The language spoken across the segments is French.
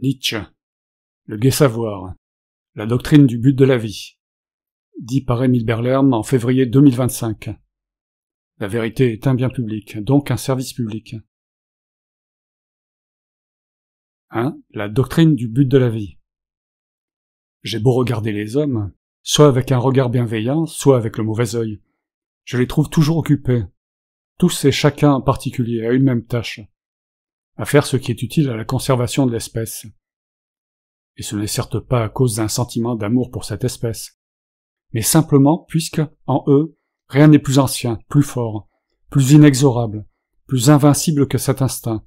Nietzsche. Le gai savoir. La doctrine du but de la vie. Dit par Émile Berlerme en février 2025. La vérité est un bien public, donc un service public. 1. La doctrine du but de la vie. J'ai beau regarder les hommes, soit avec un regard bienveillant, soit avec le mauvais œil. Je les trouve toujours occupés, tous et chacun en particulier, à une même tâche, à faire ce qui est utile à la conservation de l'espèce. Et ce n'est certes pas à cause d'un sentiment d'amour pour cette espèce, mais simplement puisque, en eux, rien n'est plus ancien, plus fort, plus inexorable, plus invincible que cet instinct,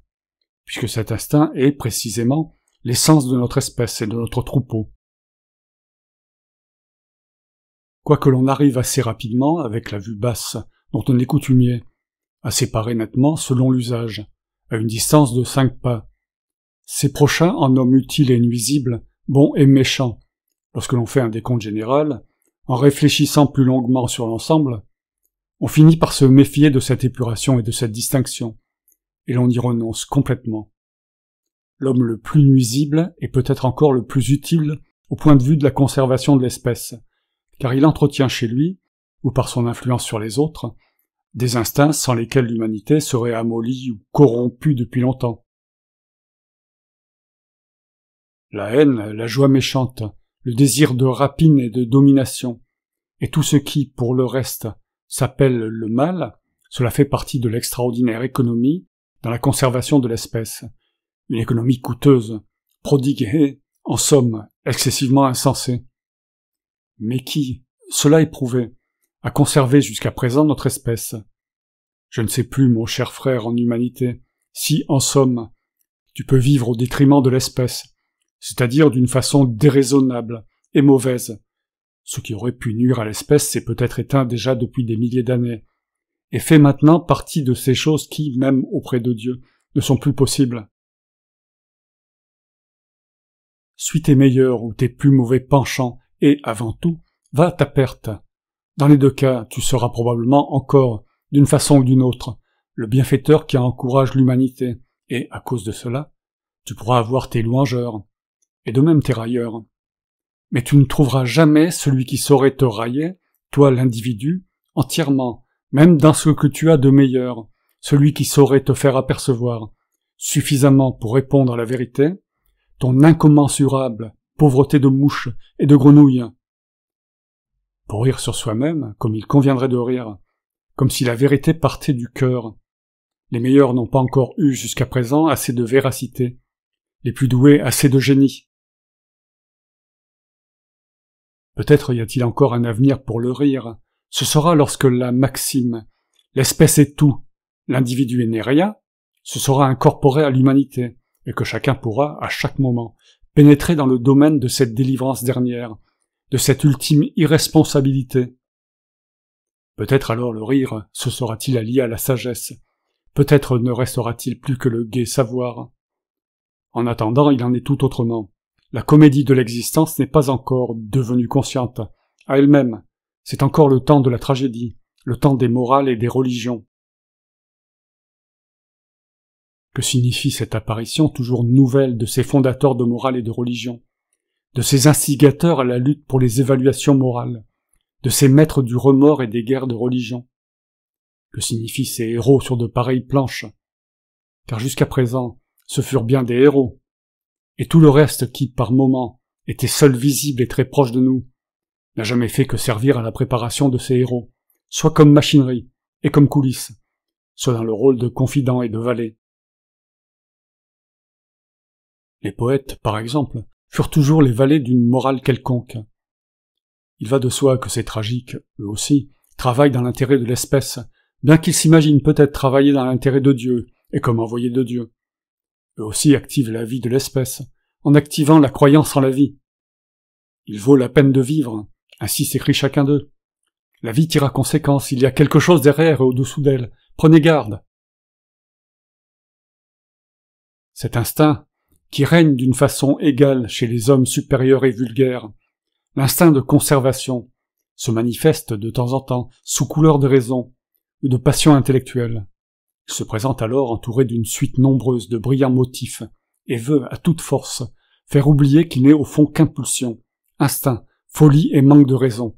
puisque cet instinct est, précisément, l'essence de notre espèce et de notre troupeau. Quoique l'on arrive assez rapidement, avec la vue basse dont on est coutumier, à séparer nettement, selon l'usage, à une distance de 5 pas, ces prochains en hommes utiles et nuisibles, bons et méchants, lorsque l'on fait un décompte général, en réfléchissant plus longuement sur l'ensemble, on finit par se méfier de cette épuration et de cette distinction, et l'on y renonce complètement. L'homme le plus nuisible est peut-être encore le plus utile au point de vue de la conservation de l'espèce, car il entretient chez lui, ou par son influence sur les autres, des instincts sans lesquels l'humanité serait amollie ou corrompue depuis longtemps. La haine, la joie méchante, le désir de rapine et de domination, et tout ce qui, pour le reste, s'appelle le mal, cela fait partie de l'extraordinaire économie dans la conservation de l'espèce. Une économie coûteuse, prodigue et, en somme, excessivement insensée. Mais qui, cela est prouvé, a conservé jusqu'à présent notre espèce? Je ne sais plus, mon cher frère en humanité, si, en somme, tu peux vivre au détriment de l'espèce, c'est-à-dire d'une façon déraisonnable et mauvaise. Ce qui aurait pu nuire à l'espèce s'est peut-être éteint déjà depuis des milliers d'années, et fait maintenant partie de ces choses qui, même auprès de Dieu, ne sont plus possibles. Suis tes meilleurs ou tes plus mauvais penchants, et, avant tout, va à ta perte. Dans les deux cas, tu seras probablement encore, d'une façon ou d'une autre, le bienfaiteur qui encourage l'humanité, et, à cause de cela, tu pourras avoir tes louangeurs, et de même tes railleurs. Mais tu ne trouveras jamais celui qui saurait te railler, toi l'individu, entièrement, même dans ce que tu as de meilleur, celui qui saurait te faire apercevoir, suffisamment pour répondre à la vérité, ton incommensurable pauvreté de mouches et de grenouilles. Pour rire sur soi-même, comme il conviendrait de rire, comme si la vérité partait du cœur. Les meilleurs n'ont pas encore eu jusqu'à présent assez de véracité, les plus doués assez de génie. Peut-être y a-t-il encore un avenir pour le rire, ce sera lorsque la maxime, l'espèce est tout, l'individu n'est rien, se sera incorporé à l'humanité, et que chacun pourra, à chaque moment, pénétrer dans le domaine de cette délivrance dernière, de cette ultime irresponsabilité. Peut-être alors le rire se sera-t-il allié à la sagesse, peut-être ne restera-t-il plus que le gai savoir. En attendant, il en est tout autrement. La comédie de l'existence n'est pas encore devenue consciente, à elle-même. C'est encore le temps de la tragédie, le temps des morales et des religions. Que signifie cette apparition toujours nouvelle de ces fondateurs de morale et de religion, de ces instigateurs à la lutte pour les évaluations morales, de ces maîtres du remords et des guerres de religion? Que signifient ces héros sur de pareilles planches? Car jusqu'à présent, ce furent bien des héros, et tout le reste qui, par moments, était seul visible et très proche de nous, n'a jamais fait que servir à la préparation de ces héros, soit comme machinerie et comme coulisses, soit dans le rôle de confident et de valet. Les poètes, par exemple, furent toujours les valets d'une morale quelconque. Il va de soi que ces tragiques, eux aussi, travaillent dans l'intérêt de l'espèce, bien qu'ils s'imaginent peut-être travailler dans l'intérêt de Dieu, et comme envoyés de Dieu. Eux aussi activent la vie de l'espèce, en activant la croyance en la vie. Il vaut la peine de vivre, ainsi s'écrit chacun d'eux. La vie tire à conséquence, il y a quelque chose derrière et au-dessous d'elle, prenez garde. Cet instinct, qui règne d'une façon égale chez les hommes supérieurs et vulgaires, l'instinct de conservation, se manifeste de temps en temps sous couleur de raison ou de passion intellectuelle. Il se présente alors entouré d'une suite nombreuse de brillants motifs et veut, à toute force, faire oublier qu'il n'est au fond qu'impulsion, instinct, folie et manque de raison.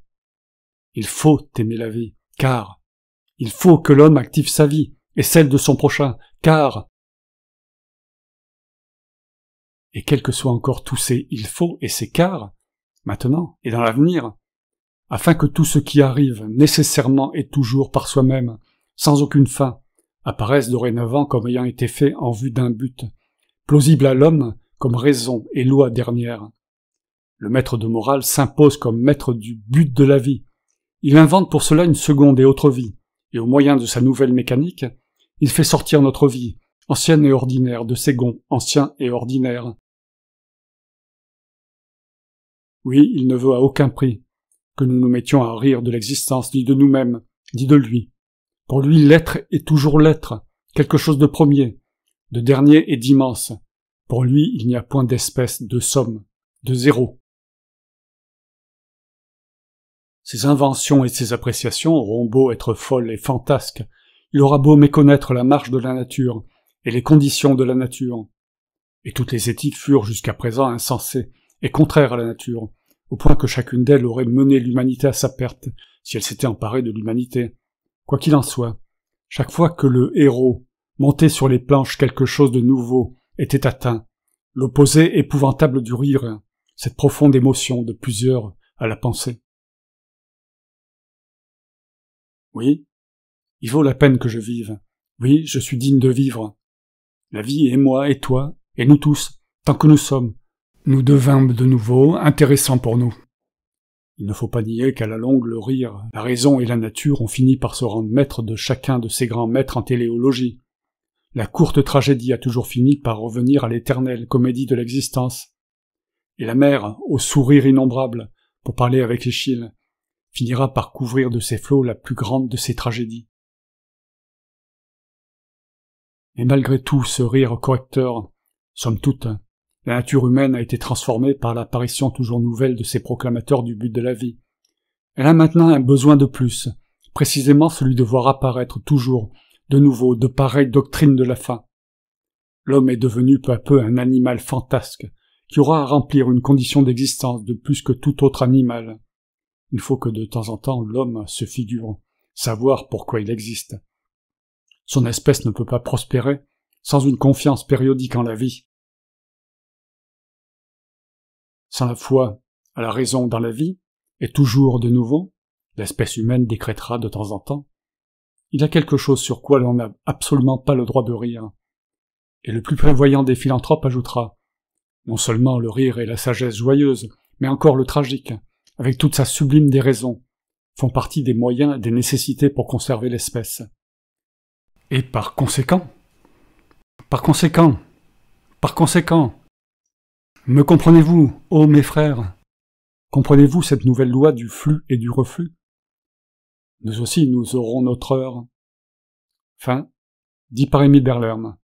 Il faut aimer la vie, car il faut que l'homme active sa vie et celle de son prochain, car et quels que soient encore tous ces il faut et ces car, maintenant et dans l'avenir, afin que tout ce qui arrive nécessairement et toujours par soi-même, sans aucune fin, apparaisse dorénavant comme ayant été fait en vue d'un but, plausible à l'homme comme raison et loi dernière. Le maître de morale s'impose comme maître du but de la vie. Il invente pour cela une seconde et autre vie, et au moyen de sa nouvelle mécanique, il fait sortir notre vie, ancienne et ordinaire, de ses gonds, anciens et ordinaires. Oui, il ne veut à aucun prix que nous nous mettions à rire de l'existence, ni de nous-mêmes, ni de lui. Pour lui, l'être est toujours l'être, quelque chose de premier, de dernier et d'immense. Pour lui, il n'y a point d'espèce, de somme, de zéro. Ses inventions et ses appréciations auront beau être folles et fantasques, il aura beau méconnaître la marche de la nature et les conditions de la nature. Et toutes les éthiques furent jusqu'à présent insensées et contraires à la nature, au point que chacune d'elles aurait mené l'humanité à sa perte, si elle s'était emparée de l'humanité. Quoi qu'il en soit, chaque fois que le héros montait sur les planches quelque chose de nouveau était atteint, l'opposé épouvantable du rire, cette profonde émotion de plusieurs à la pensée. Oui, il vaut la peine que je vive. Oui, je suis digne de vivre. La vie et moi et toi, et nous tous, tant que nous sommes, nous devînmes de nouveau intéressants pour nous. Il ne faut pas nier qu'à la longue le rire, la raison et la nature ont fini par se rendre maîtres de chacun de ces grands maîtres en téléologie. La courte tragédie a toujours fini par revenir à l'éternelle comédie de l'existence. Et la mer, au sourire innombrable, pour parler avec Échille, finira par couvrir de ses flots la plus grande de ses tragédies. Et malgré tout ce rire correcteur, somme toute, la nature humaine a été transformée par l'apparition toujours nouvelle de ces proclamateurs du but de la vie. Elle a maintenant un besoin de plus, précisément celui de voir apparaître toujours, de nouveau, de pareilles doctrines de la fin. L'homme est devenu peu à peu un animal fantasque, qui aura à remplir une condition d'existence de plus que tout autre animal. Il faut que de temps en temps l'homme se figure savoir pourquoi il existe. Son espèce ne peut pas prospérer sans une confiance périodique en la vie. Sans la foi à la raison dans la vie, et toujours de nouveau, l'espèce humaine décrétera de temps en temps. Il y a quelque chose sur quoi l'on n'a absolument pas le droit de rire. Et le plus prévoyant des philanthropes ajoutera, non seulement le rire et la sagesse joyeuse, mais encore le tragique, avec toute sa sublime déraison, font partie des moyens et des nécessités pour conserver l'espèce. Et par conséquent, me comprenez-vous, ô mes frères? Comprenez-vous cette nouvelle loi du flux et du reflux? Nous aussi nous aurons notre heure. Fin, dit par Émile Berlerme.